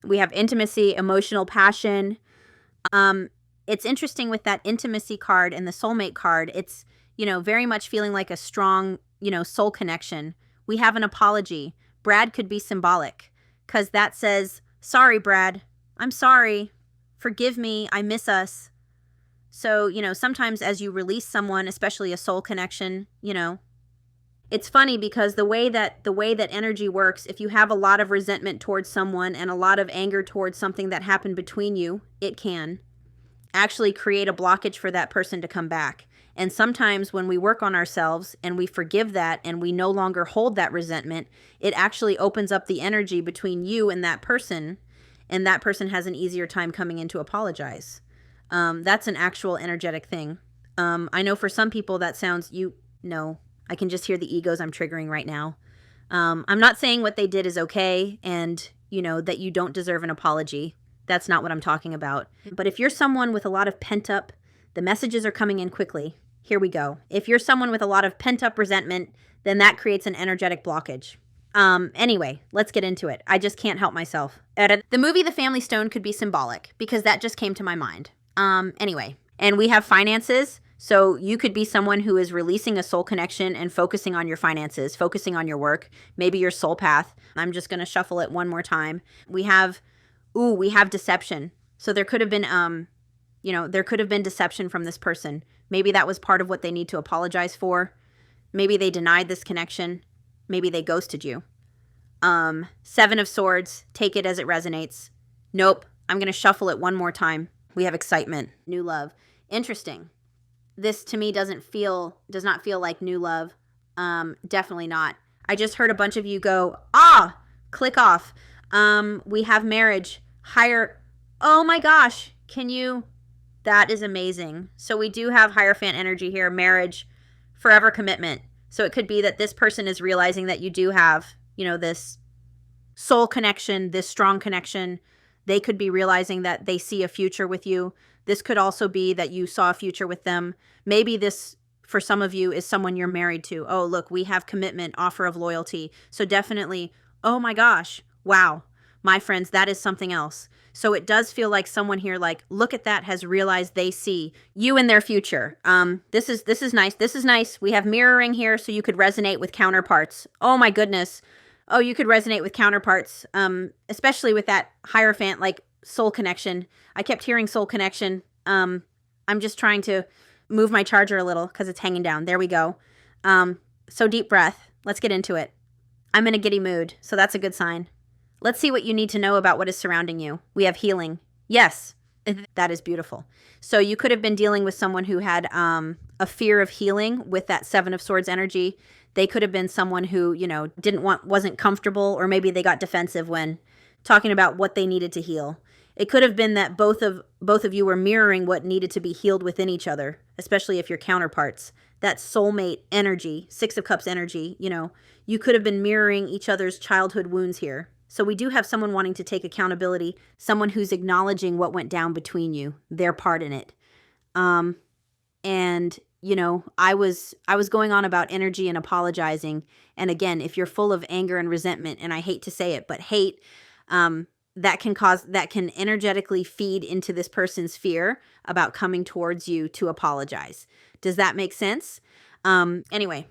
We have intimacy, emotional passion. It's interesting with that intimacy card and the soulmate card. It's, very much feeling like a strong, soul connection. We have an apology. Brad could be symbolic because that says, sorry, Brad. I'm sorry. Forgive me. I miss us. So, sometimes as you release someone, especially a soul connection, it's funny because the way that energy works, if you have a lot of resentment towards someone and a lot of anger towards something that happened between you, it can actually create a blockage for that person to come back. And sometimes when we work on ourselves and we forgive that and we no longer hold that resentment, it actually opens up the energy between you and that person has an easier time coming in to apologize. That's an actual energetic thing. I know for some people that sounds, I can just hear the egos I'm triggering right now. I'm not saying what they did is okay and, that you don't deserve an apology. That's not what I'm talking about. But if you're someone with a lot of pent-up, the messages are coming in quickly. Here we go. If you're someone with a lot of pent-up resentment, then that creates an energetic blockage. Anyway, let's get into it. I just can't help myself. The movie The Family Stone could be symbolic because that just came to my mind. Anyway, and we have finances. So you could be someone who is releasing a soul connection and focusing on your finances, focusing on your work, maybe your soul path. I'm just going to shuffle it one more time. We have deception. So there could have been, there could have been deception from this person. Maybe that was part of what they need to apologize for. Maybe they denied this connection. Maybe they ghosted you. 7 of Swords, take it as it resonates. Nope. I'm going to shuffle it one more time. We have excitement, new love. Interesting. This to me does not feel like new love. Definitely not. I just heard a bunch of you go, click off. We have marriage, higher. Oh my gosh. That is amazing. So we do have Hierophant energy here, marriage, forever commitment. So it could be that this person is realizing that you do have, this soul connection, this strong connection. They could be realizing that they see a future with you. This could also be that you saw a future with them. Maybe this, for some of you, is someone you're married to. Oh, look, we have commitment, offer of loyalty. So definitely, oh my gosh, wow, my friends, that is something else. So it does feel like someone here, like, look at that, has realized they see you in their future. This is nice. This is nice. We have mirroring here, so you could resonate with counterparts. Oh my goodness. Oh, you could resonate with counterparts, especially with that Hierophant, like soul connection. I kept hearing soul connection. I'm just trying to move my charger a little because it's hanging down. There we go. So deep breath. Let's get into it. I'm in a giddy mood, so that's a good sign. Let's see what you need to know about what is surrounding you. We have healing. Yes, that is beautiful. So you could have been dealing with someone who had a fear of healing with that 7 of Swords energy. They could have been someone who, wasn't comfortable, or maybe they got defensive when talking about what they needed to heal. It could have been that both of you were mirroring what needed to be healed within each other, especially if you're counterparts. That soulmate energy, 6 of Cups energy, you could have been mirroring each other's childhood wounds here. So we do have someone wanting to take accountability, someone who's acknowledging what went down between you, their part in it. And I was going on about energy and apologizing. And again, if you're full of anger and resentment, and I hate to say it, but hate, that can energetically feed into this person's fear about coming towards you to apologize. Does that make sense? Anyway,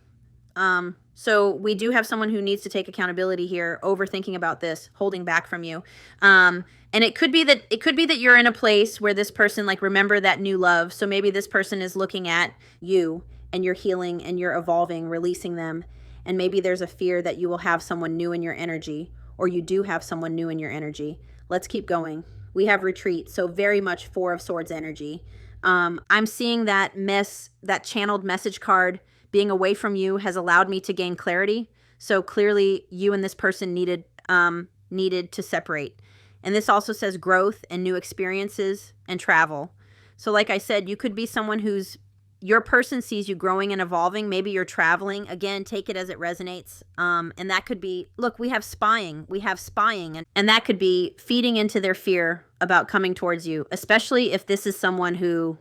so we do have someone who needs to take accountability here, overthinking about this, holding back from you. And it could be that you're in a place where this person, like, remember that new love. So maybe this person is looking at you and you're healing and you're evolving, releasing them. And maybe there's a fear that you will have someone new in your energy, or you do have someone new in your energy. Let's keep going. We have retreat. So very much 4 of Swords energy. I'm seeing that channeled message card. Being away from you has allowed me to gain clarity. So clearly you and this person needed to separate. And this also says growth and new experiences and travel. So like I said, you could be someone your person sees you growing and evolving. Maybe you're traveling. Again, take it as it resonates. And that could be, look, we have spying. And that could be feeding into their fear about coming towards you, especially if this is someone who,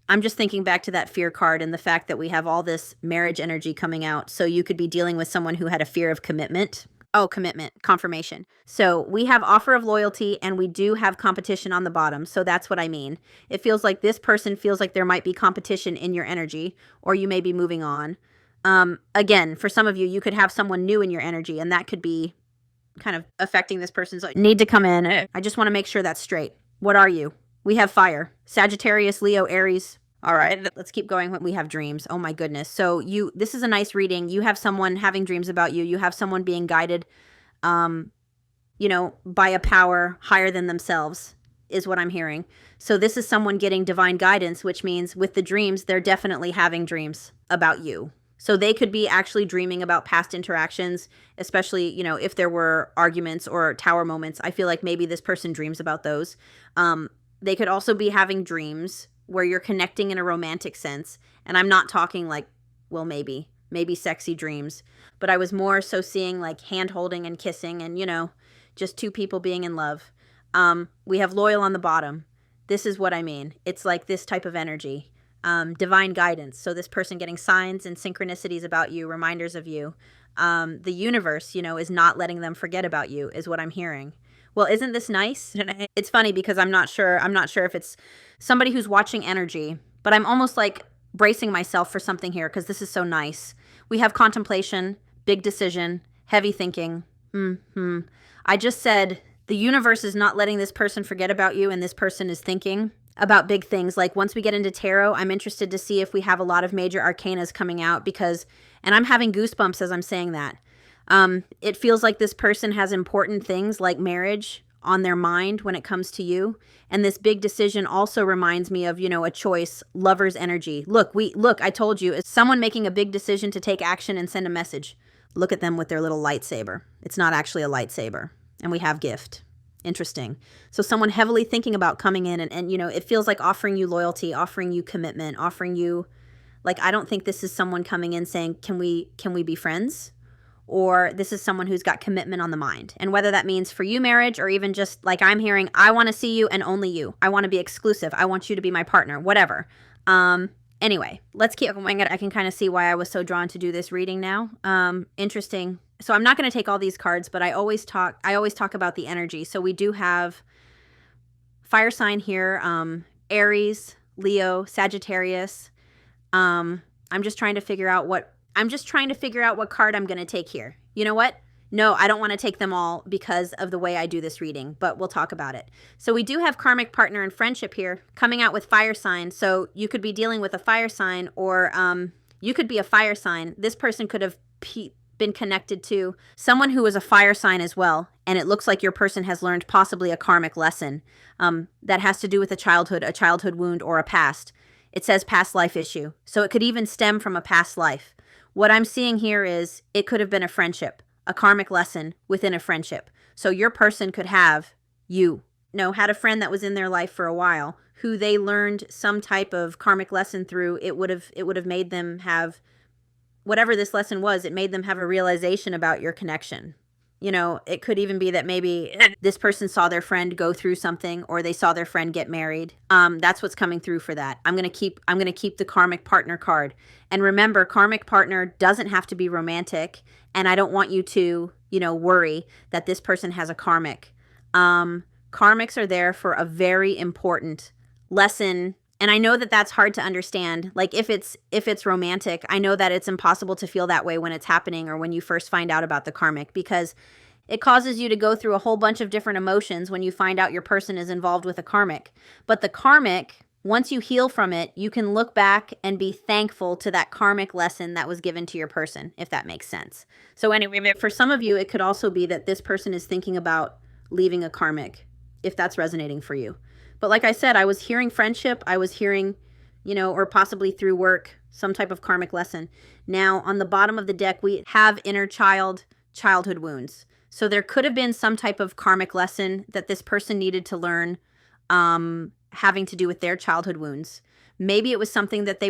I'm just thinking back to that fear card and the fact that we have all this marriage energy coming out. So you could be dealing with someone who had a fear of commitment. Oh, commitment, confirmation. So we have offer of loyalty and we do have competition on the bottom. So that's what I mean. It feels like this person feels like there might be competition in your energy, or you may be moving on. Again, for some of you, you could have someone new in your energy, and that could be kind of affecting this person's need to come in. I just want to make sure that's straight. What are you? We have fire. Sagittarius, Leo, Aries. All right, let's keep going. We have dreams. Oh my goodness. So this is a nice reading. You have someone having dreams about you. You have someone being guided, you know, by a power higher than themselves is what I'm hearing. So this is someone getting divine guidance, which means with the dreams, they're definitely having dreams about you. So they could be actually dreaming about past interactions, especially, you know, if there were arguments or tower moments. I feel like maybe this person dreams about those. They could also be having dreams where you're connecting in a romantic sense. And I'm not talking like, well, maybe sexy dreams, but I was more so seeing like hand holding and kissing and, you know, just two people being in love. We have loyal on the bottom. This is what I mean. It's like this type of energy. Divine guidance. So this person getting signs and synchronicities about you, reminders of you. The universe, you know, is not letting them forget about you is what I'm hearing. Well, isn't this nice? It's funny because I'm not sure if it's somebody who's watching energy, but I'm almost like bracing myself for something here because this is so nice. We have contemplation, big decision, heavy thinking. I just said the universe is not letting this person forget about you, and this person is thinking about big things. Like once we get into tarot, I'm interested to see if we have a lot of major arcanas coming out because, and I'm having goosebumps as I'm saying that. It feels like this person has important things like marriage on their mind when it comes to you. And this big decision also reminds me of, you know, a choice, lover's energy. Look, I told you, it's someone making a big decision to take action and send a message. Look at them with their little lightsaber. It's not actually a lightsaber. And we have gift. Interesting. So someone heavily thinking about coming in and you know, it feels like offering you loyalty, offering you commitment, offering you, like, I don't think this is someone coming in saying, can we be friends? Or this is someone who's got commitment on the mind. And whether that means for you marriage or even just like I'm hearing, I want to see you and only you. I want to be exclusive. I want you to be my partner, whatever. Anyway, let's keep going. I can kind of see why I was so drawn to do this reading now. Interesting. So I'm not going to take all these cards, but I always talk about the energy. So we do have fire sign here, Aries, Leo, Sagittarius. I'm just trying to figure out what card I'm going to take here. You know what? No, I don't want to take them all because of the way I do this reading, but we'll talk about it. So we do have karmic partner and friendship here coming out with fire sign. So you could be dealing with a fire sign, or you could be a fire sign. This person could have been connected to someone who was a fire sign as well. And it looks like your person has learned possibly a karmic lesson that has to do with a childhood wound, or a past. It says past life issue. So it could even stem from a past life. What I'm seeing here is it could have been a friendship, a karmic lesson within a friendship. So your person could have had a friend that was in their life for a while who they learned some type of karmic lesson through. It would have made them have whatever this lesson was. It made them have a realization about your connection. You know, it could even be that maybe this person saw their friend go through something, or they saw their friend get married. That's what's coming through for that. I'm going to keep the karmic partner card. And remember, karmic partner doesn't have to be romantic. And I don't want you to, you know, worry that this person has a karmic. Karmics are there for a very important lesson. And I know that that's hard to understand. Like if it's romantic, I know that it's impossible to feel that way when it's happening or when you first find out about the karmic, because it causes you to go through a whole bunch of different emotions when you find out your person is involved with a karmic. But the karmic, once you heal from it, you can look back and be thankful to that karmic lesson that was given to your person, if that makes sense. So anyway, for some of you, it could also be that this person is thinking about leaving a karmic, if that's resonating for you. But like I said, I was hearing friendship. I was hearing, you know, or possibly through work, some type of karmic lesson. Now, on the bottom of the deck, we have inner childhood wounds. So there could have been some type of karmic lesson that this person needed to learn having to do with their childhood wounds. Maybe it was something that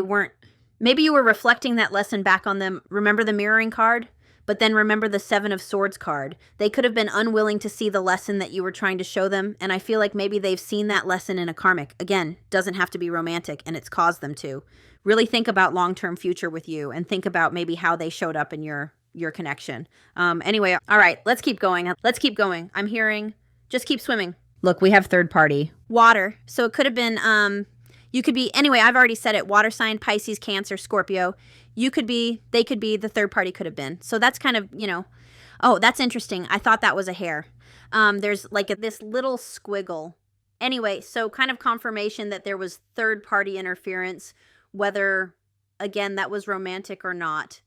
maybe you were reflecting that lesson back on them. Remember the mirroring card? But then remember the 7 of Swords card. They could have been unwilling to see the lesson that you were trying to show them. And I feel like maybe they've seen that lesson in a karmic. Again, doesn't have to be romantic, and it's caused them to. Really think about long-term future with you, and think about maybe how they showed up in your your connection. Anyway, all right, let's keep going. Let's keep going. I'm hearing, just keep swimming. Look, we have third party. Water. So it could have been, you could be, anyway, I've already said it. Water sign, Pisces, Cancer, Scorpio. You could be, they could be, the third party could have been. So that's kind of, you know, oh, that's interesting. I thought that was a hair. There's like this little squiggle. Anyway, so kind of confirmation that there was third party interference, whether, again, that was romantic or not.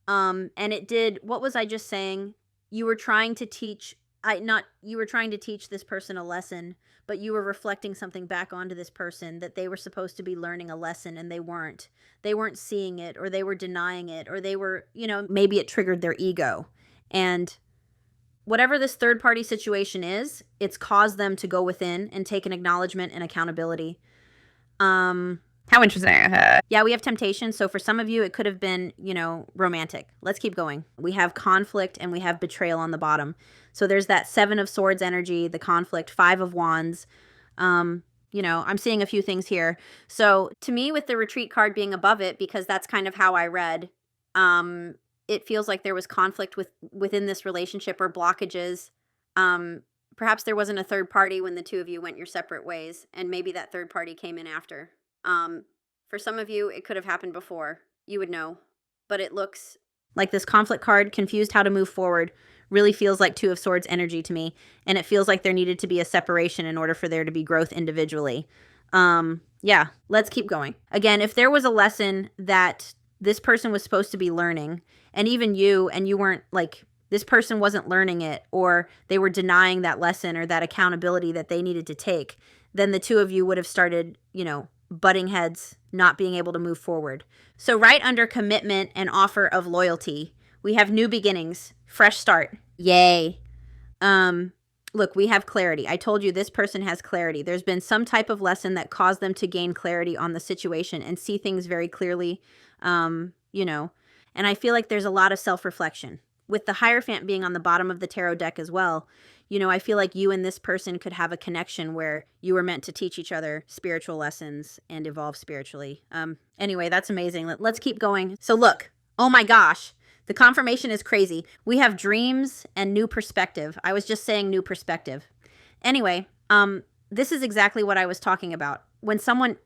And it did, what was I just saying? You were trying to teach, you were trying to teach this person a lesson, but you were reflecting something back onto this person that they were supposed to be learning a lesson and they weren't. They weren't seeing it, or they were denying it, or they were, you know, maybe it triggered their ego. And whatever this third party situation is, it's caused them to go within and take an acknowledgement and accountability. How interesting. Yeah, we have temptation. So for some of you, it could have been, you know, romantic. Let's keep going. We have conflict and we have betrayal on the bottom. So there's that 7 of Swords energy, the conflict, 5 of Wands. You know, I'm seeing a few things here. So to me, with the retreat card being above it, because that's kind of how I read, it feels like there was conflict within this relationship or blockages. Perhaps there wasn't a third party when the two of you went your separate ways, and maybe that third party came in after. For some of you, it could have happened before. You would know. But it looks like this conflict card, confused how to move forward, really feels like 2 of Swords energy to me. And it feels like there needed to be a separation in order for there to be growth individually. Yeah, let's keep going. Again, if there was a lesson that this person was supposed to be learning, and even you, and you weren't, like, this person wasn't learning it, or they were denying that lesson or that accountability that they needed to take, then the two of you would have started, you know, butting heads, not being able to move forward. So right under commitment and offer of loyalty, we have new beginnings, fresh start. Yay. Look, we have clarity. I told you this person has clarity. There's been some type of lesson that caused them to gain clarity on the situation and see things very clearly, you know, and I feel like there's a lot of self-reflection. With the Hierophant being on the bottom of the tarot deck as well, you know, I feel like you and this person could have a connection where you were meant to teach each other spiritual lessons and evolve spiritually. Anyway, that's amazing. Let's keep going. So look, oh my gosh, the confirmation is crazy. We have dreams and new perspective. I was just saying new perspective. Anyway, this is exactly what I was talking about. When someone,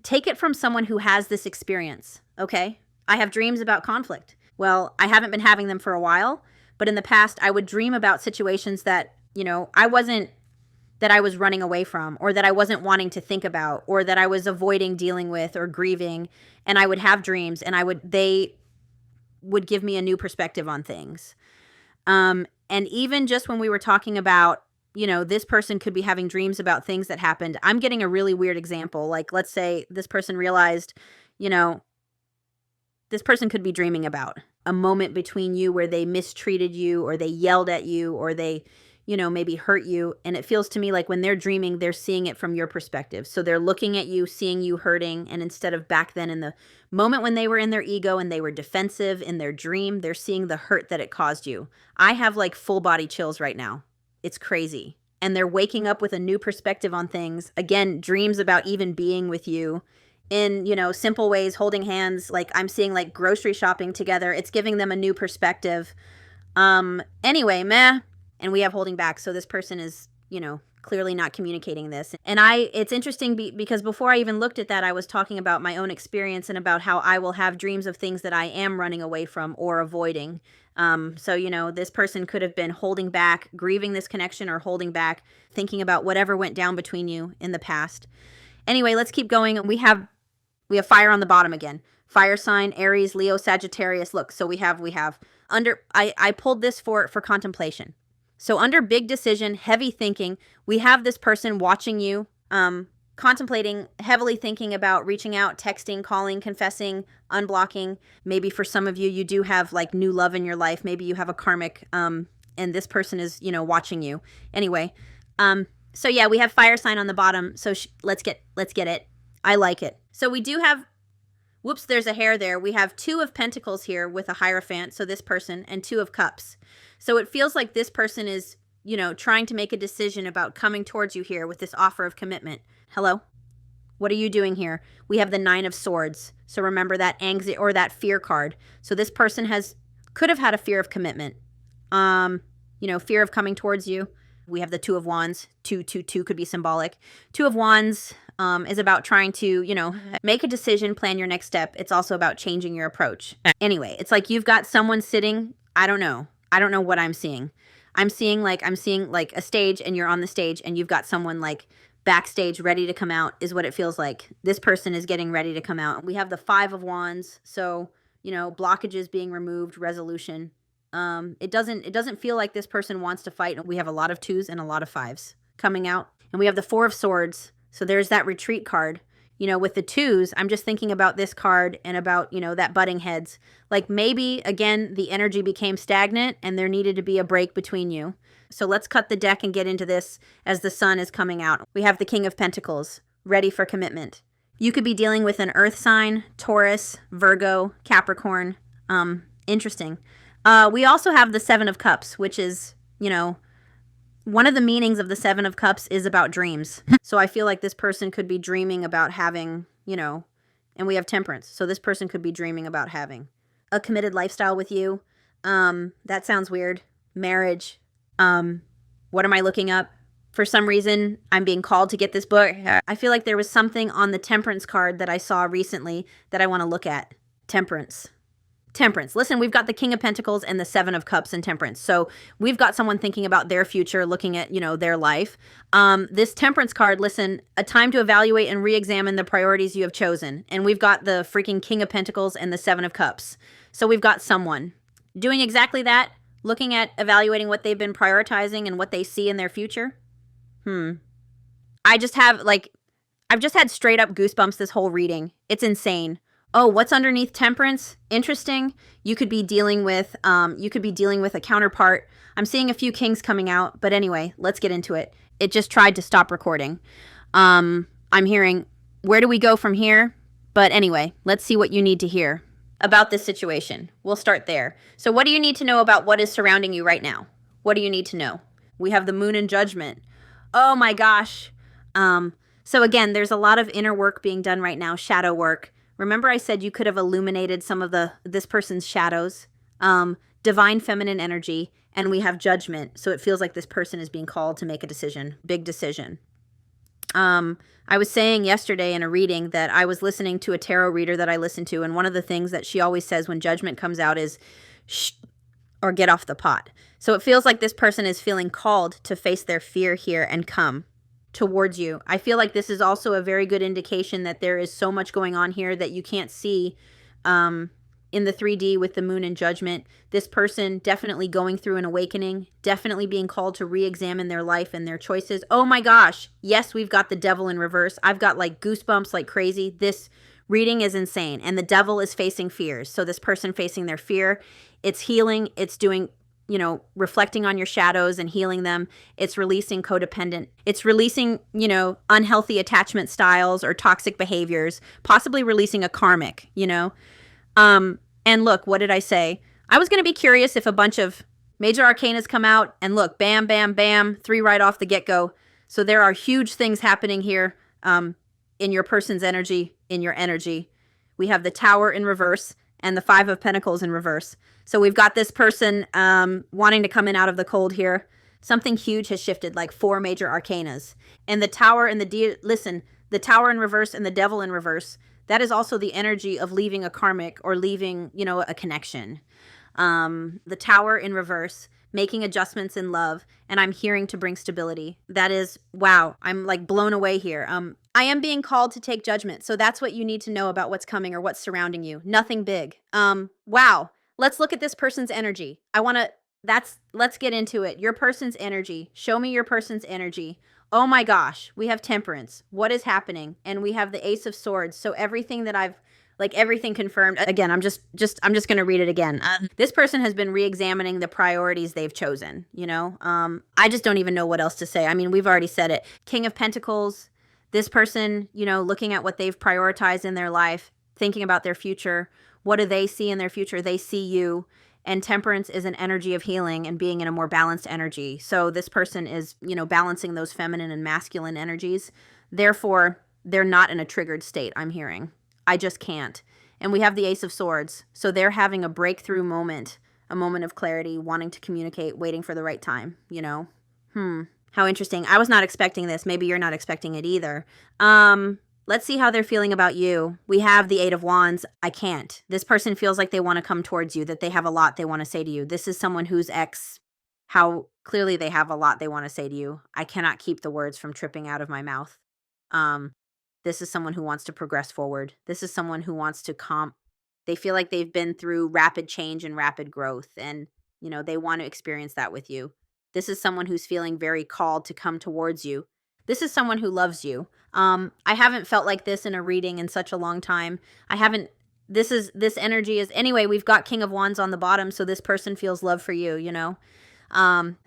take it from someone who has this experience, okay? I have dreams about conflict. Well, I haven't been having them for a while, but in the past, I would dream about situations that, you know, I was running away from, or that I wasn't wanting to think about, or that I was avoiding dealing with or grieving. And I would have dreams, and they would give me a new perspective on things. And even just when we were talking about, you know, this person could be having dreams about things that happened. I'm getting a really weird example. Like, let's say this person realized, you know, this person could be dreaming about a moment between you where they mistreated you, or they yelled at you, or they, you know, maybe hurt you. And it feels to me like when they're dreaming, they're seeing it from your perspective. So they're looking at you, seeing you hurting. And instead of back then in the moment when they were in their ego and they were defensive in their dream, they're seeing the hurt that it caused you. I have like full body chills right now. It's crazy. And they're waking up with a new perspective on things. Again, dreams about even being with you in, you know, simple ways, holding hands. Like, I'm seeing like grocery shopping together. It's giving them a new perspective. Anyway, meh. And we have holding back. So this person is, you know, clearly not communicating this. And it's interesting because before I even looked at that, I was talking about my own experience and about how I will have dreams of things that I am running away from or avoiding. So, you know, this person could have been holding back, grieving this connection, or holding back, thinking about whatever went down between you in the past. Anyway, let's keep going. We have fire on the bottom again. Fire sign, Aries, Leo, Sagittarius. Look, so we have under, I pulled this for contemplation. So under big decision, heavy thinking, we have this person watching you, contemplating, heavily thinking about reaching out, texting, calling, confessing, unblocking. Maybe for some of you, you do have like new love in your life. Maybe you have a karmic, and this person is, you know, watching you. Anyway, so yeah, we have fire sign on the bottom. So let's get it. I like it. So we do have, whoops, there's a hair there. We have 2 of Pentacles here with a Hierophant, so this person, and 2 of Cups. So it feels like this person is, you know, trying to make a decision about coming towards you here with this offer of commitment. Hello? What are you doing here? We have the 9 of Swords. So remember that anxiety or that fear card. So this person has could have had a fear of commitment. You know, fear of coming towards you. We have the Two of Wands. Two could be symbolic. Two of Wands is about trying to, you know, make a decision, plan your next step. It's also about changing your approach. Anyway, it's like you've got someone sitting, I don't know what I'm seeing. I'm seeing like a stage, and you're on the stage, and you've got someone like backstage ready to come out, is what it feels like. This person is getting ready to come out. We have the Five of Wands. So, you know, blockages being removed, resolution. It doesn't feel like this person wants to fight. We have a lot of 2s and a lot of 5s coming out. And we have the Four of Swords. So there's that retreat card. You know, with the 2s, I'm just thinking about this card and about, you know, that butting heads. Like maybe, again, the energy became stagnant and there needed to be a break between you. So let's cut the deck and get into this as the sun is coming out. We have the King of Pentacles, ready for commitment. You could be dealing with an earth sign, Taurus, Virgo, Capricorn. Interesting. We also have the Seven of Cups, which is, you know, one of the meanings of the Seven of Cups is about dreams. So I feel like this person could be dreaming about having, you know, and we have Temperance. So this person could be dreaming about having a committed lifestyle with you. That sounds weird. Marriage. What am I looking up? For some reason, I'm being called to get this book. I feel like there was something on the Temperance card that I saw recently that I want to look at. Temperance. Listen, we've got the King of Pentacles and the Seven of Cups and Temperance. So we've got someone thinking about their future, looking at, you know, their life. This Temperance card, listen, a time to evaluate and re-examine the priorities you have chosen. And we've got the freaking King of Pentacles and the Seven of Cups. So we've got someone doing exactly that, looking at evaluating what they've been prioritizing and what they see in their future. I've just had straight up goosebumps this whole reading. It's insane. Oh, what's underneath Temperance? Interesting. You could be dealing with a counterpart. I'm seeing a few kings coming out, but anyway, let's get into it. It just tried to stop recording. I'm hearing, where do we go from here? But anyway, let's see what you need to hear about this situation. We'll start there. So what do you need to know about what is surrounding you right now? What do you need to know? We have the Moon in Judgment. Oh my gosh. So again, there's a lot of inner work being done right now, shadow work. Remember I said you could have illuminated some of this person's shadows, divine feminine energy, and we have Judgment. So it feels like this person is being called to make a decision, big decision. I was saying yesterday in a reading that I was listening to a tarot reader that I listen to, and one of the things that she always says when Judgment comes out is, shh, or get off the pot. So it feels like this person is feeling called to face their fear here and come towards you. I feel like this is also a very good indication that there is so much going on here that you can't see in the 3D with the Moon in Judgment. This person definitely going through an awakening, definitely being called to re-examine their life and their choices. Oh my gosh. Yes, we've got the Devil in reverse. I've got like goosebumps like crazy. This reading is insane. And the Devil is facing fears. So this person facing their fear, it's healing. It's doing, you know, reflecting on your shadows and healing them. It's releasing codependent. It's releasing, you know, unhealthy attachment styles or toxic behaviors, possibly releasing a karmic, you know. And look, what did I say? I was going to be curious if a bunch of major arcanas come out and look, bam, bam, bam, 3 right off the get-go. So there are huge things happening here in your person's energy, in your energy. We have the Tower in reverse and the 5 of Pentacles in reverse. So we've got this person wanting to come in out of the cold here. Something huge has shifted, like 4 major arcanas. And the Tower and the Tower in reverse and the Devil in reverse, that is also the energy of leaving a karmic or leaving, you know, a connection. The Tower in reverse, making adjustments in love, and I'm hearing to bring stability. That is, wow, I'm like blown away here. I am being called to take judgment. So that's what you need to know about what's coming or what's surrounding you. Nothing big. Wow. Let's look at this person's energy. Let's get into it. Your person's energy. Show me your person's energy. Oh my gosh, we have Temperance. What is happening? And we have the Ace of Swords. So everything that everything confirmed. Again, I'm just going to read it again. This person has been re-examining the priorities they've chosen, you know? I just don't even know what else to say. I mean, we've already said it. King of Pentacles, this person, you know, looking at what they've prioritized in their life, thinking about their future. What do they see in their future? They see you. And Temperance is an energy of healing and being in a more balanced energy. So this person is, you know, balancing those feminine and masculine energies. Therefore, they're not in a triggered state, I'm hearing. I just can't. And we have the Ace of Swords. So they're having a breakthrough moment, a moment of clarity, wanting to communicate, waiting for the right time, you know? How interesting. I was not expecting this. Maybe you're not expecting it either. Let's see how they're feeling about you. We have the Eight of Wands. I can't. This person feels like they want to come towards you, that they have a lot they want to say to you. This is someone who's how clearly they have a lot they want to say to you. I cannot keep the words from tripping out of my mouth. This is someone who wants to progress forward. This is someone who wants to they feel like they've been through rapid change and rapid growth, and, you know, they want to experience that with you. This is someone who's feeling very called to come towards you. This is someone who loves you. I haven't felt like this in a reading in such a long time. This energy is, anyway, we've got King of Wands on the bottom, so this person feels love for you, you know?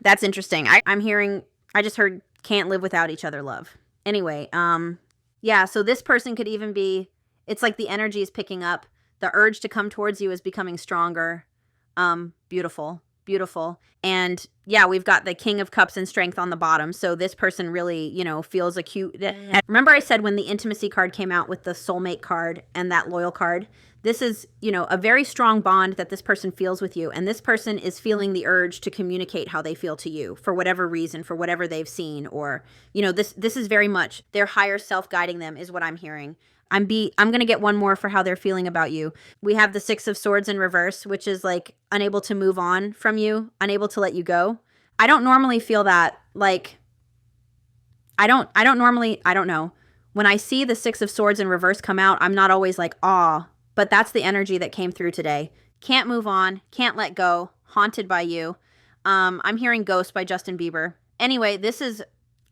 That's interesting. I just heard can't live without each other love. Anyway, yeah, so this person could even be, it's like the energy is picking up. The urge to come towards you is becoming stronger. Beautiful. Beautiful. And yeah, we've got the King of Cups and Strength on the bottom. So this person really, you know, feels acute. Remember I said when the Intimacy card came out with the Soulmate card and that Loyal card, this is, you know, a very strong bond that this person feels with you. And this person is feeling the urge to communicate how they feel to you for whatever reason, for whatever they've seen, or, you know, this is very much their higher self guiding them is what I'm hearing. I'm going to get one more for how they're feeling about you. We have the Six of Swords in reverse, which is like unable to move on from you, unable to let you go. I don't normally feel that. Like, I don't know. When I see the Six of Swords in reverse come out, I'm not always like, aw, but that's the energy that came through today. Can't move on, can't let go, haunted by you. I'm hearing Ghost by Justin Bieber. Anyway,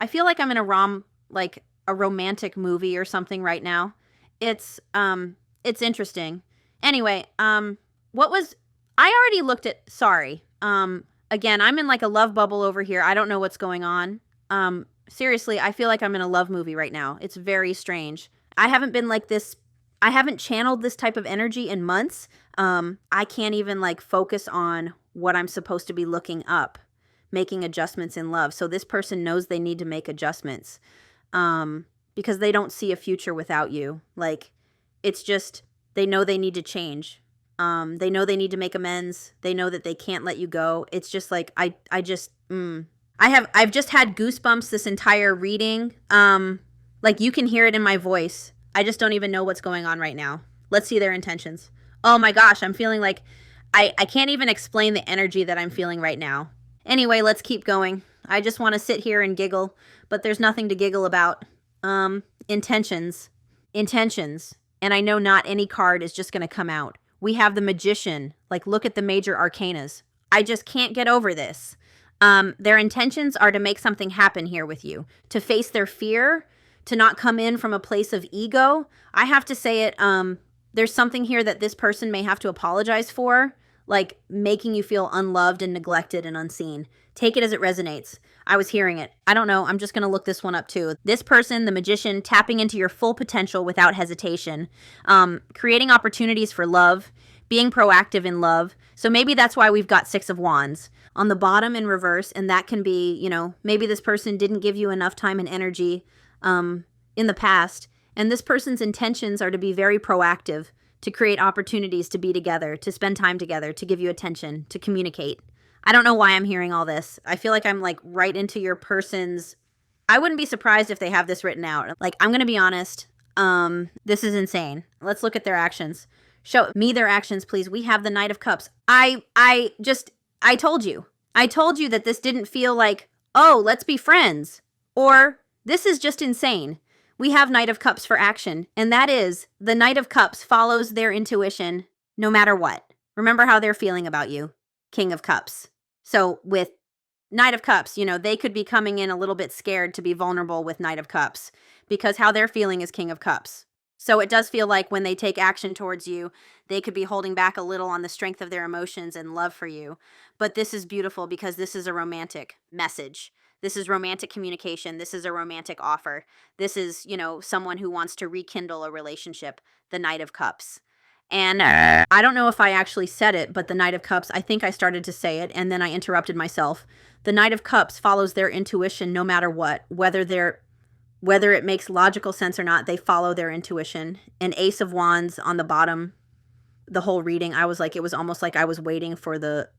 I feel like I'm in a romantic movie or something right now. It's interesting. Anyway, I already looked at, sorry. Again, I'm in like a love bubble over here. I don't know what's going on. Seriously, I feel like I'm in a love movie right now. It's very strange. I haven't been like this. I haven't channeled this type of energy in months. I can't even like focus on what I'm supposed to be looking up, making adjustments in love. So this person knows they need to make adjustments. Because they don't see a future without you. Like, it's just, they know they need to change. They know they need to make amends. They know that they can't let you go. It's just like, I've just had goosebumps this entire reading. Like, you can hear it in my voice. I just don't even know what's going on right now. Let's see their intentions. Oh my gosh, I'm feeling like, I can't even explain the energy that I'm feeling right now. Anyway, let's keep going. I just want to sit here and giggle, but there's nothing to giggle about. Intentions. And I know not any card is just going to come out. We have the Magician. Like, look at the major arcanas. I just can't get over this. Their intentions are to make something happen here with you, to face their fear, to not come in from a place of ego. I have to say it. There's something here that this person may have to apologize for, like making you feel unloved and neglected and unseen. Take it as it resonates. I was hearing it. I don't know. I'm just going to look this one up too. This person, the Magician, tapping into your full potential without hesitation, creating opportunities for love, being proactive in love. So maybe that's why we've got Six of Wands on the bottom in reverse. And that can be, you know, maybe this person didn't give you enough time and energy in the past. And this person's intentions are to be very proactive, to create opportunities to be together, to spend time together, to give you attention, to communicate. I don't know why I'm hearing all this. I feel like I'm like right into your person's. I wouldn't be surprised if they have this written out. Like, I'm going to be honest. This is insane. Let's look at their actions. Show me their actions, please. We have the Knight of Cups. I told you. I told you that this didn't feel like, oh, let's be friends. Or this is just insane. We have Knight of Cups for action. And that is, the Knight of Cups follows their intuition no matter what. Remember how they're feeling about you. King of Cups. So with Knight of Cups, you know, they could be coming in a little bit scared to be vulnerable with Knight of Cups because how they're feeling is King of Cups. So it does feel like when they take action towards you, they could be holding back a little on the strength of their emotions and love for you. But this is beautiful because this is a romantic message. This is romantic communication. This is a romantic offer. This is, you know, someone who wants to rekindle a relationship, the Knight of Cups. And I don't know if I actually said it, but the Knight of Cups, I think I started to say it, and then I interrupted myself. The Knight of Cups follows their intuition no matter what, whether it makes logical sense or not, they follow their intuition. An Ace of Wands on the bottom, the whole reading, I was like, it was almost like I was waiting for the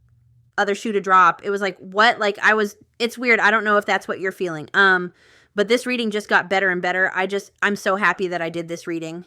other shoe to drop. It was like, what? Like it's weird. I don't know if that's what you're feeling. But this reading just got better and better. I'm so happy that I did this reading.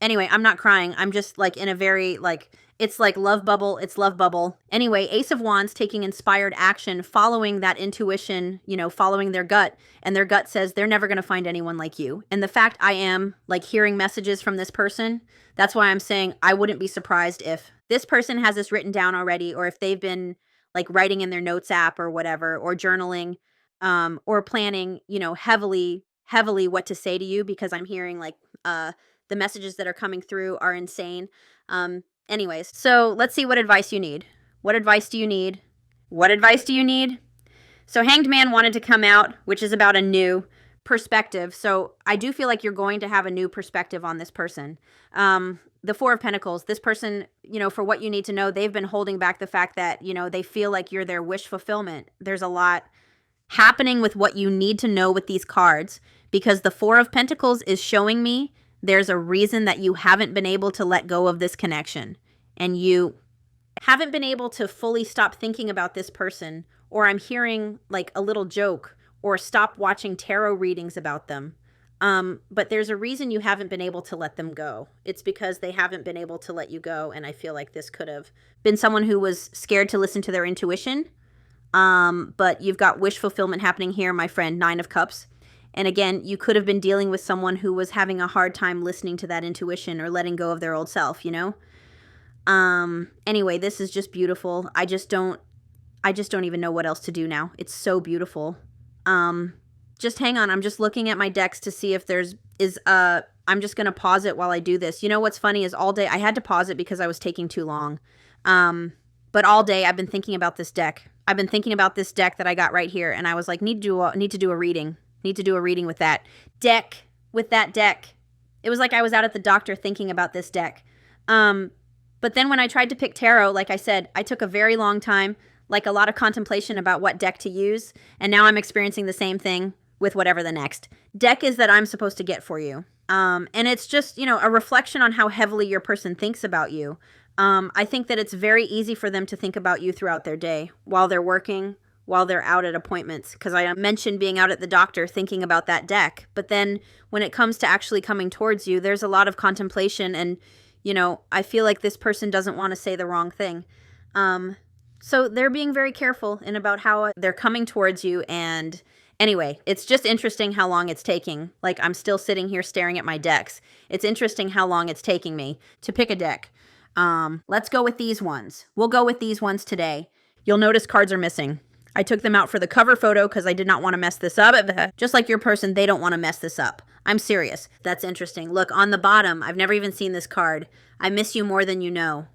Anyway, I'm not crying. I'm just like in a very like, it's like love bubble. It's love bubble. Anyway, Ace of Wands taking inspired action, following that intuition, you know, following their gut. And their gut says they're never going to find anyone like you. And the fact I am like hearing messages from this person, that's why I'm saying I wouldn't be surprised if this person has this written down already, or if they've been like writing in their notes app or whatever, or journaling, or planning, you know, heavily what to say to you, because I'm hearing like, the messages that are coming through are insane. Anyways, so let's see what advice you need. What advice do you need? What advice do you need? So Hanged Man wanted to come out, which is about a new perspective. So I do feel like you're going to have a new perspective on this person. The Four of Pentacles, this person, you know, for what you need to know, they've been holding back the fact that, you know, they feel like you're their wish fulfillment. There's a lot happening with what you need to know with these cards, because the Four of Pentacles is showing me there's a reason that you haven't been able to let go of this connection, and you haven't been able to fully stop thinking about this person, or I'm hearing like a little joke, or stop watching tarot readings about them. But there's a reason you haven't been able to let them go. It's because they haven't been able to let you go, and I feel like this could have been someone who was scared to listen to their intuition. But you've got wish fulfillment happening here, my friend, Nine of Cups. And again, you could have been dealing with someone who was having a hard time listening to that intuition or letting go of their old self, you know? Anyway, this is just beautiful. I just don't even know what else to do now. It's so beautiful. Just hang on. I'm just looking at my decks to see if I'm just going to pause it while I do this. You know what's funny is all day, I had to pause it because I was taking too long. But all day I've been thinking about this deck. I've been thinking about this deck that I got right here. And I was like, need to do a reading. Need to do a reading with that deck. It was like I was out at the doctor thinking about this deck. But then when I tried to pick tarot, like I said, I took a very long time, like a lot of contemplation about what deck to use. And now I'm experiencing the same thing with whatever the next deck is that I'm supposed to get for you. And it's just, you know, a reflection on how heavily your person thinks about you. I think that it's very easy for them to think about you throughout their day, while they're working, while they're out at appointments, because I mentioned being out at the doctor thinking about that deck. But then when it comes to actually coming towards you, there's a lot of contemplation, and, you know, I feel like this person doesn't want to say the wrong thing. So they're being very careful in about how they're coming towards you. And anyway, it's just interesting how long it's taking. Like, I'm still sitting here staring at my decks. It's interesting how long it's taking me to pick a deck. Let's go with these ones. We'll go with these ones today. You'll notice cards are missing. I took them out for the cover photo because I did not want to mess this up. Just like your person, they don't want to mess this up. I'm serious. That's interesting. Look, on the bottom, I've never even seen this card. I miss you more than you know.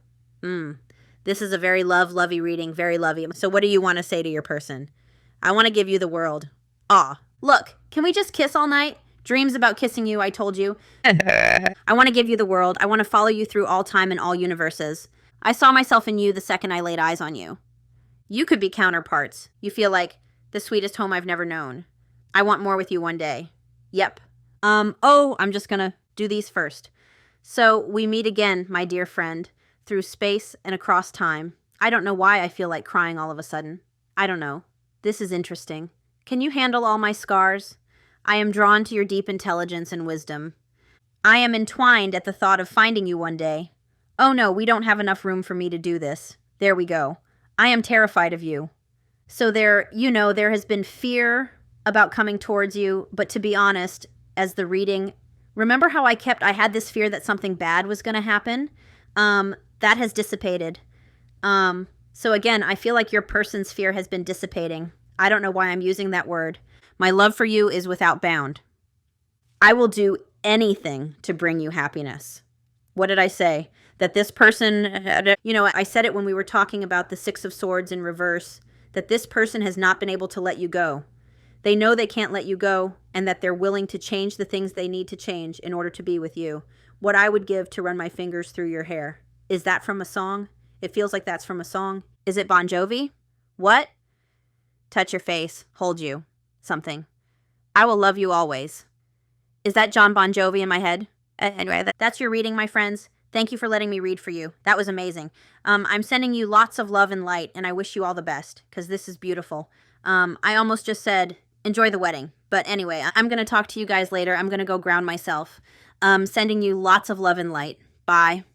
This is a very lovey reading, very lovey. So what do you want to say to your person? I want to give you the world. Aw, look, can we just kiss all night? Dreams about kissing you, I told you. I want to give you the world. I want to follow you through all time and all universes. I saw myself in you the second I laid eyes on you. You could be counterparts. You feel like the sweetest home I've never known. I want more with you one day. Yep. I'm just gonna do these first. So we meet again, my dear friend, through space and across time. I don't know why I feel like crying all of a sudden. I don't know. This is interesting. Can you handle all my scars? I am drawn to your deep intelligence and wisdom. I am entwined at the thought of finding you one day. Oh no, we don't have enough room for me to do this. There we go. I am terrified of you. So there has been fear about coming towards you, but to be honest, as the reading, remember how I had this fear that something bad was going to happen? That has dissipated. So again, I feel like your person's fear has been dissipating. I don't know why I'm using that word. My love for you is without bound. I will do anything to bring you happiness. What did I say? That this person, I said it when we were talking about the Six of Swords in reverse, that this person has not been able to let you go. They know they can't let you go, and that they're willing to change the things they need to change in order to be with you. What I would give to run my fingers through your hair. Is that from a song? It feels like that's from a song. Is it Bon Jovi? What? Touch your face, hold you, something. I will love you always. Is that John Bon Jovi in my head? Anyway, that's your reading, my friends. Thank you for letting me read for you. That was amazing. I'm sending you lots of love and light, and I wish you all the best, because this is beautiful. I almost just said, enjoy the wedding. But anyway, I'm going to talk to you guys later. I'm going to go ground myself. Sending you lots of love and light. Bye.